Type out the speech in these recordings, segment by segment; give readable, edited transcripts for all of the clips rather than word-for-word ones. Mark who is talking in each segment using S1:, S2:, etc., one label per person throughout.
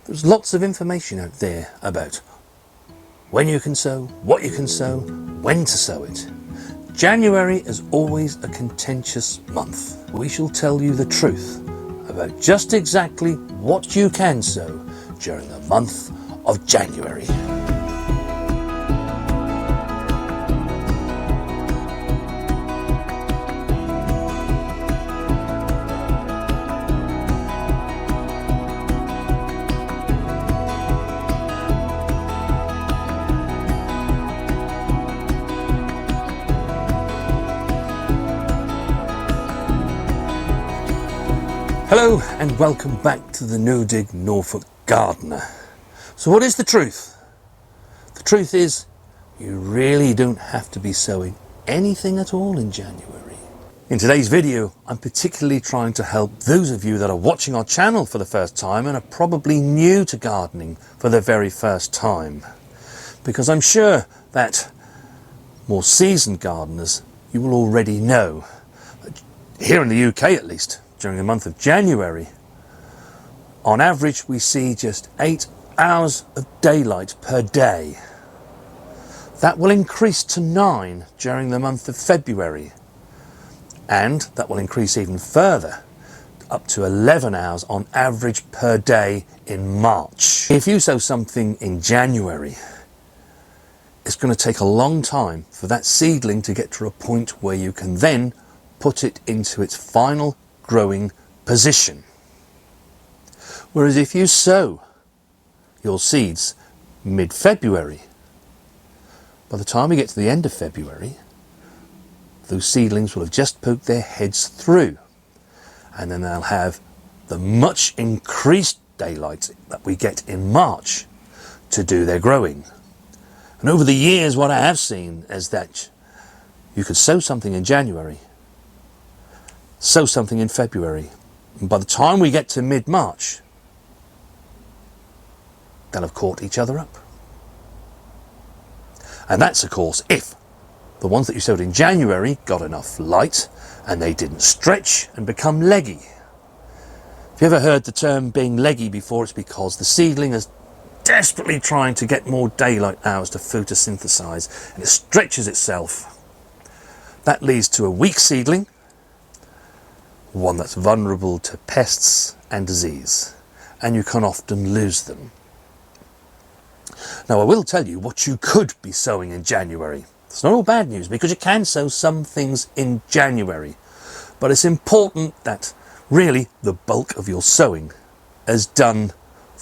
S1: There's lots of information out there about when you can sow, what you can sow, when to sow it. January is always a contentious month. We shall tell you the truth about just exactly what you can sow during the month of January. Hello and welcome back to the No Dig Norfolk Gardener. So what is the truth? The truth is you really don't have to be sowing anything at all in January. In today's video I'm particularly trying to help those of you that are watching our channel for the first time and are probably new to gardening for the very first time. Because I'm sure that more seasoned gardeners, you will already know, here in the UK at least, during the month of January, on average we see just 8 hours of daylight per day. That will increase to 9 during the month of February, and that will increase even further up to 11 hours on average per day in March. If you sow something in January, it's going to take a long time for that seedling to get to a point where you can then put it into its final growing position. Whereas if you sow your seeds mid-February, by the time we get to the end of February, those seedlings will have just poked their heads through, and then they'll have the much increased daylight that we get in March to do their growing. And over the years what I have seen is that you could sow something in January, sow something in February, and by the time we get to mid-March, they'll have caught each other up. And that's of course if the ones that you sowed in January got enough light and they didn't stretch and become leggy. If you ever heard the term being leggy before, it's because the seedling is desperately trying to get more daylight hours to photosynthesize, and it stretches itself. That leads to a weak seedling, one that's vulnerable to pests and disease, and you can often lose them. Now I will tell you what you could be sowing in January. It's not all bad news, because you can sow some things in January, but it's important that really the bulk of your sowing is done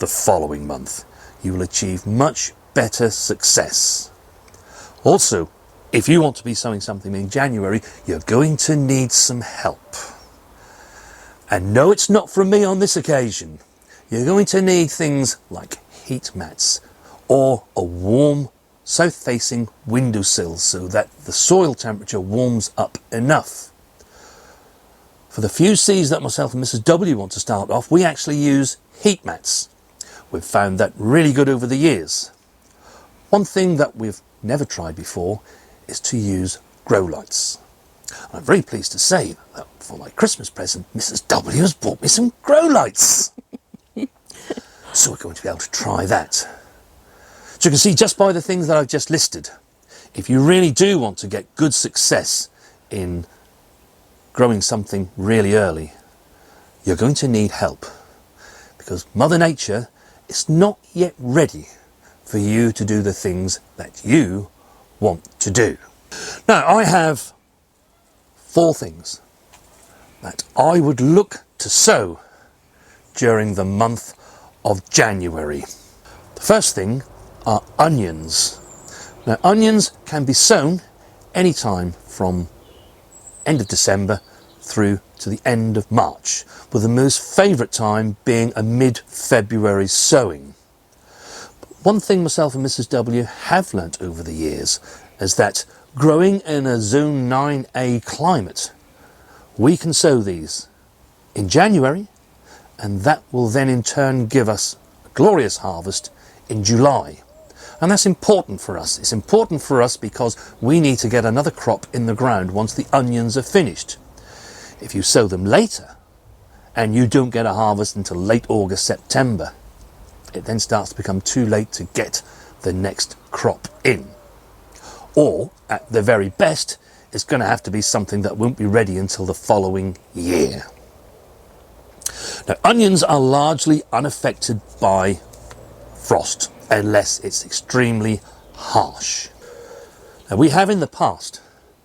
S1: the following month. You will achieve much better success. Also, if you want to be sowing something in January, you're going to need some help. And no, it's not from me on this occasion. You're going to need things like heat mats or a warm south-facing windowsill so that the soil temperature warms up enough. For the few seeds that myself and Mrs. W want to start off, we actually use heat mats. We've found that really good over the years. One thing that we've never tried before is to use grow lights. I'm very pleased to say that for my Christmas present, Mrs. W has bought me some grow lights. So we're going to be able to try that. So you can see just by the things that I've just listed, if you really do want to get good success in growing something really early, you're going to need help, because Mother Nature is not yet ready for you to do the things that you want to do. Now I have 4 things that I would look to sow during the month of January. The first thing are onions. Now onions can be sown anytime from end of December through to the end of March, with the most favourite time being a mid-February sowing. But one thing myself and Mrs. W have learnt over the years is that growing in a Zone 9A climate, we can sow these in January, and that will then in turn give us a glorious harvest in July. And that's important for us. It's important for us because we need to get another crop in the ground once the onions are finished. If you sow them later and you don't get a harvest until late August, September, it then starts to become too late to get the next crop in. Or, at the very best, it's going to have to be something that won't be ready until the following year. Now, onions are largely unaffected by frost, unless it's extremely harsh. Now, we have in the past,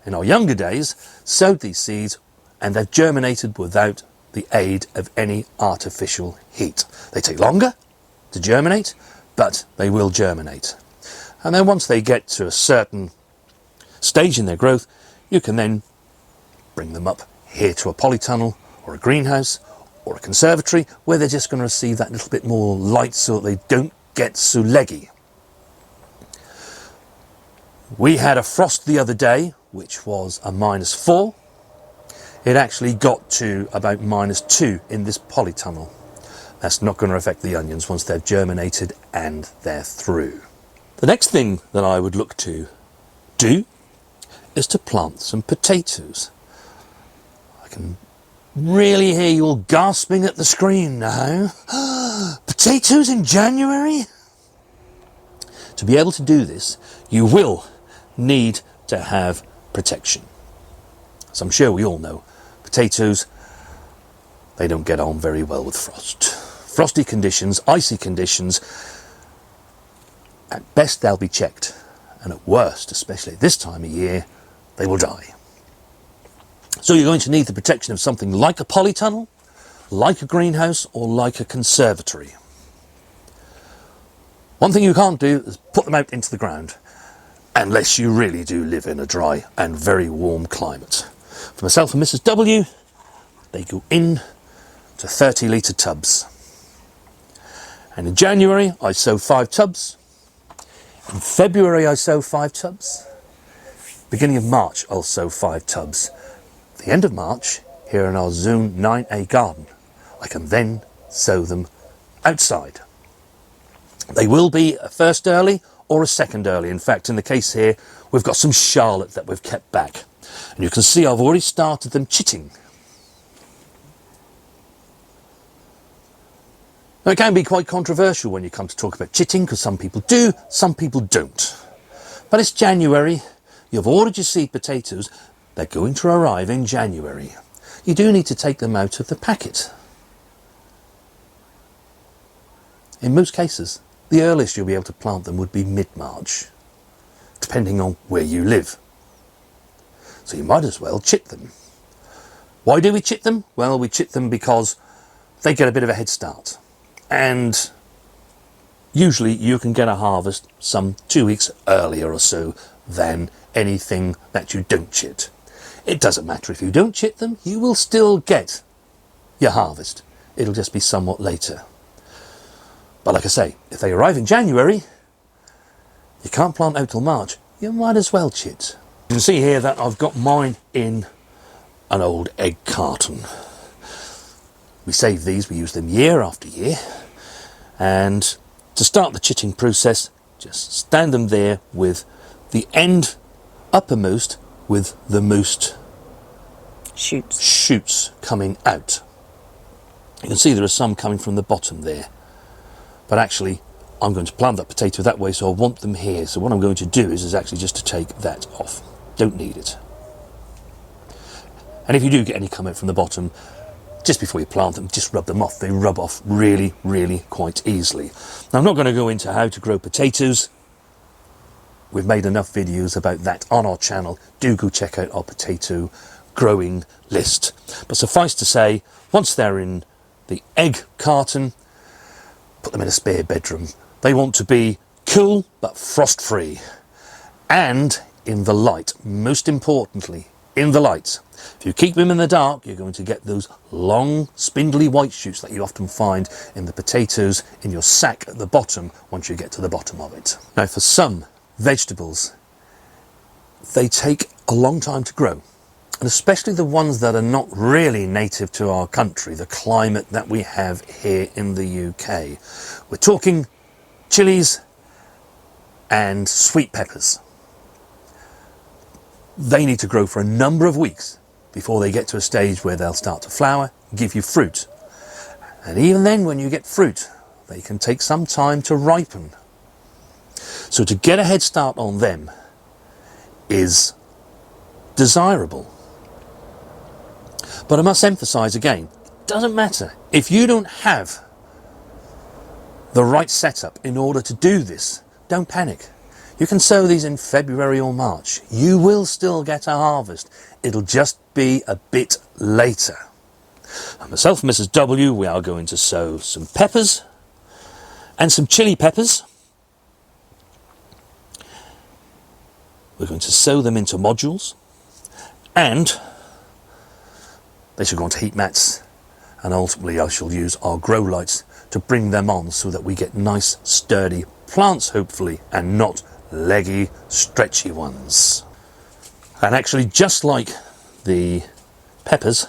S1: in our younger days, sowed these seeds and they've germinated without the aid of any artificial heat. They take longer to germinate, but they will germinate. And then once they get to a certain stage in their growth, you can then bring them up here to a polytunnel or a greenhouse or a conservatory, where they're just going to receive that little bit more light so that they don't get so leggy. We had a frost the other day, which was a -4. It actually got to about -2 in this polytunnel. That's not going to affect the onions once they've germinated and they're through. The next thing that I would look to do is to plant some potatoes. I can really hear you all gasping at the screen now. Potatoes in January? To be able to do this, you will need to have protection. As I'm sure we all know, potatoes, they don't get on very well with frost. Frosty conditions, icy conditions, at best they'll be checked, and at worst, especially this time of year, they will die. So you're going to need the protection of something like a polytunnel, like a greenhouse, or like a conservatory. One thing you can't do is put them out into the ground, unless you really do live in a dry and very warm climate. For myself and Mrs. W, they go in to 30-litre tubs. And in January, I sow 5 tubs. In February, I sow 5 tubs. Beginning of March, I'll sow 5 tubs. At the end of March, here in our Zone 9A garden, I can then sow them outside. They will be a first early or a second early. In fact, in the case here, we've got some Charlotte that we've kept back. And you can see I've already started them chitting. Now, it can be quite controversial when you come to talk about chitting, because some people do, some people don't. But it's January, you've ordered your seed potatoes, they're going to arrive in January. You do need to take them out of the packet. In most cases, the earliest you'll be able to plant them would be mid-March, depending on where you live. So you might as well chit them. Why do we chit them? Well, we chit them because they get a bit of a head start. And usually you can get a harvest some 2 weeks earlier or so than anything that you don't chit. It doesn't matter if you don't chit them, you will still get your harvest. It'll just be somewhat later. But like I say, if they arrive in January, you can't plant out till March, you might as well chit. You can see here that I've got mine in an old egg carton. We save these, we use them year after year. And to start the chitting process, just stand them there with the end uppermost with the most shoots coming out. You can see there are some coming from the bottom there. But actually, I'm going to plant that potato that way, so I want them here. So what I'm going to do is actually just to take that off. Don't need it. And if you do get any come out from the bottom, just before you plant them, just rub them off. They rub off really, really quite easily. Now, I'm not going to go into how to grow potatoes. We've made enough videos about that on our channel. Do go check out our potato growing list. But suffice to say, once they're in the egg carton, put them in a spare bedroom. They want to be cool but frost-free. And in the light, most importantly, in the light. If you keep them in the dark, you're going to get those long, spindly white shoots that you often find in the potatoes in your sack at the bottom once you get to the bottom of it. Now, for some vegetables, they take a long time to grow. And especially the ones that are not really native to our country, the climate that we have here in the UK. We're talking chilies and sweet peppers. They need to grow for a number of weeks before they get to a stage where they'll start to flower, give you fruit. And even then, when you get fruit, they can take some time to ripen. So to get a head start on them is desirable. But I must emphasize again, it doesn't matter. If you don't have the right setup in order to do this, don't panic. You can sow these in February or March. You will still get a harvest. It'll just be a bit later. And myself and Mrs. W, we are going to sow some peppers and some chili peppers. We're going to sow them into modules, and they should go onto heat mats, and ultimately I shall use our grow lights to bring them on so that we get nice sturdy plants, hopefully, and not leggy, stretchy ones. And actually, just like the peppers,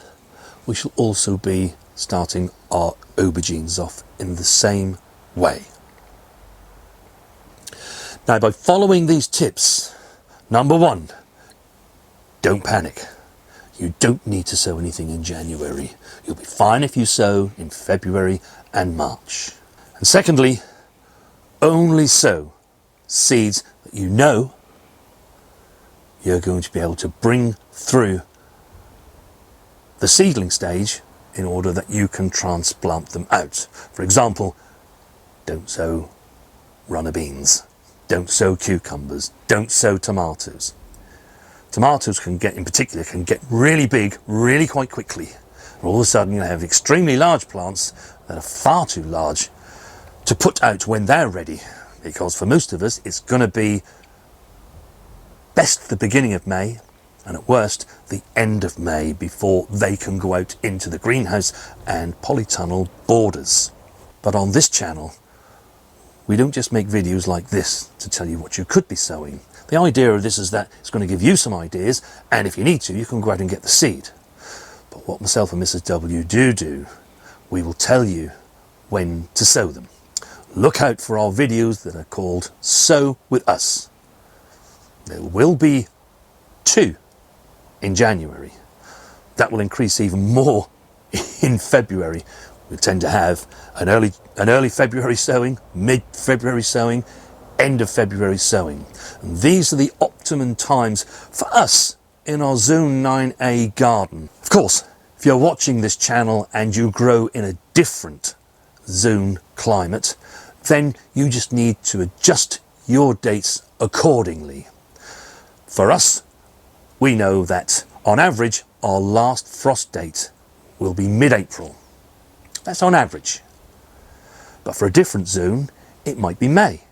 S1: we shall also be starting our aubergines off in the same way. Now, by following these tips, number one, don't panic. You don't need to sow anything in January. You'll be fine if you sow in February and March. And secondly, only sow seeds that you know you're going to be able to bring through the seedling stage in order that you can transplant them out. For example, don't sow runner beans, don't sow cucumbers, don't sow tomatoes. Tomatoes can get really big really quite quickly. And all of a sudden you'll have extremely large plants that are far too large to put out when they're ready, because for most of us it's going to be best the beginning of May and at worst the end of May before they can go out into the greenhouse and polytunnel borders. But on this channel we don't just make videos like this to tell you what you could be sowing. The idea of this is that it's going to give you some ideas, and if you need to, you can go out and get the seed. But what myself and Mrs. W do, we will tell you when to sow them. Look out for our videos that are called Sow With Us. There will be 2 in January. That will increase even more in February. We tend to have an early February sowing, mid-February sowing, end of February sowing. And these are the optimum times for us in our Zone 9A garden. Of course, if you're watching this channel and you grow in a different zone climate, then you just need to adjust your dates accordingly. For us, we know that on average our last frost date will be mid-April. That's on average. But for a different zone, it might be May.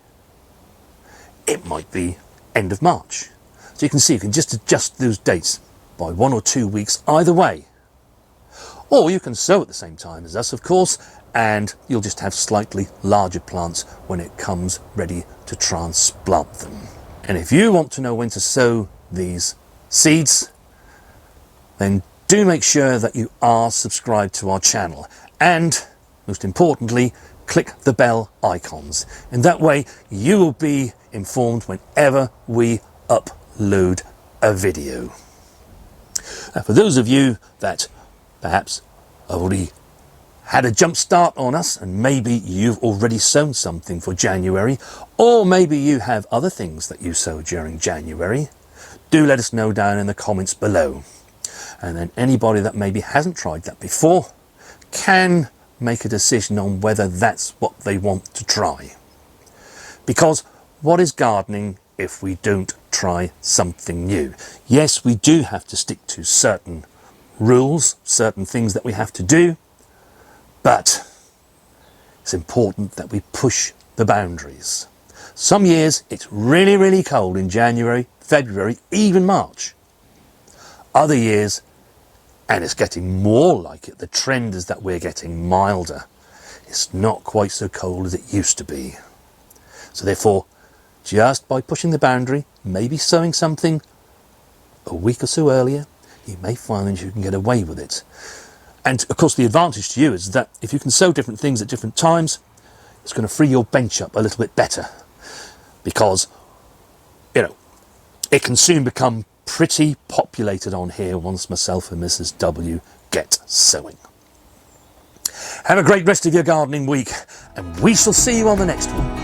S1: It might be end of March. So you can see you can just adjust those dates by 1 or 2 weeks either way. Or you can sow at the same time as us, of course, and you'll just have slightly larger plants when it comes ready to transplant them. And if you want to know when to sow these seeds, then do make sure that you are subscribed to our channel, and most importantly, click the bell icons. In that way you will be informed whenever we upload a video. Now, for those of you that perhaps have already had a jump start on us, and maybe you've already sown something for January, or maybe you have other things that you sow during January, do let us know down in the comments below. And then anybody that maybe hasn't tried that before can make a decision on whether that's what they want to try. Because what is gardening if we don't try something new? Yes, we do have to stick to certain rules, certain things that we have to do, but it's important that we push the boundaries. Some years it's really, really cold in January, February, even March. Other years, and it's getting more like it, the trend is that we're getting milder. It's not quite so cold as it used to be. So therefore, just by pushing the boundary, maybe sowing something a week or so earlier, you may find that you can get away with it. And of course the advantage to you is that if you can sow different things at different times, it's going to free your bench up a little bit better, because it can soon become pretty populated on here once myself and Mrs. W get sowing. Have a great rest of your gardening week, and we shall see you on the next one.